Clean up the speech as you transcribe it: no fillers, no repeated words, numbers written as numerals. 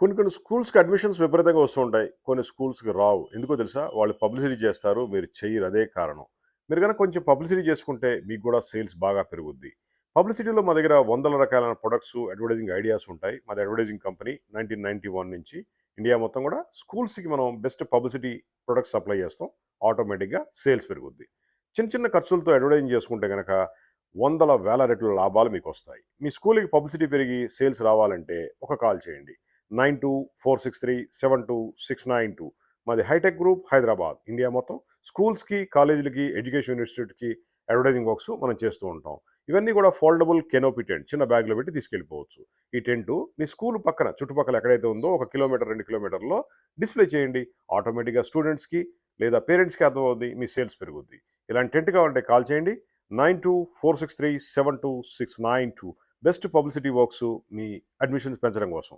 కొన్ని స్కూల్స్‌కి అడ్మిషన్స్ విపరీతంగా వస్తూ ఉంటాయి. కొన్ని స్కూల్స్‌కి రావు. ఎందుకో తెలుసా? వాళ్ళు పబ్లిసిటీ చేస్తారు. మీరు చెయ్యరు. అదే కారణం. మీరు గనక కొంచెం పబ్లిసిటీ చేసుకుంటే మీకు గూడా సేల్స్ బాగా పెరుగుద్ది. పబ్లిసిటీలో మా దగ్గర వందల రకాలైన ప్రొడక్ట్స్, అడ్వర్టైజింగ్ ఐడియాస్ ఉంటాయి. మాది అడ్వర్టైజింగ్ కంపెనీ 1991 నుంచి ఇండియా మొత్తం గూడా స్కూల్స్‌కి మనం బెస్ట్ పబ్లిసిటీ ప్రొడక్ట్స్ సప్లై చేస్తాం. ఆటోమేటిక్‌గా సేల్స్ పెరుగుద్ది. చిన్న చిన్న ఖర్చులతో అడ్వర్టైజింగ్ చేసుకుంటే గనక వందల, వేల రెట్ల లాభాలు మీకొస్తాయి. మీ స్కూల్‌కి పబ్లిసిటీ పెరిగి సేల్స్ రావాలంటే ఒక కాల్ చేయండి. 9246372692. మాది హైటెక్ గ్రూప్ హైదరాబాద్. ఇండియా మొత్తం స్కూల్స్‌కి, కాలేజీలకి, ఎడ్యుకేషన్ ఇన్‌స్టిట్యూట్‌కి అడ్వర్టైజింగ్ వర్క్స్ మనం చేస్తూ ఉంటాం. ఇవన్నీ కూడా ఫోల్డబుల్ కెనోపీ టెంట్ చిన్న బ్యాగ్‌లో పెట్టి తీసుకెళ్ళిపోవచ్చు. ఈ టెంటు మీ స్కూల్ పక్కన చుట్టుపక్కల ఎక్కడైతే ఉందో 1 కిలోమీటర్, 2 కిలోమీటర్‌లో డిస్‌ప్లే చేయండి. ఆటోమేటిక్‌గా స్టూడెంట్స్‌కి లేదా పేరెంట్స్‌కి అర్థమవుద్ది. మీ సేల్స్ పెరుగుద్ది. ఇలాంటి టెంట్ కావాలంటే కాల్ చేయండి. 9246372692. బెస్ట్ పబ్లిసిటీ వర్క్స్ మీ అడ్మిషన్స్ పెంచడం కోసం.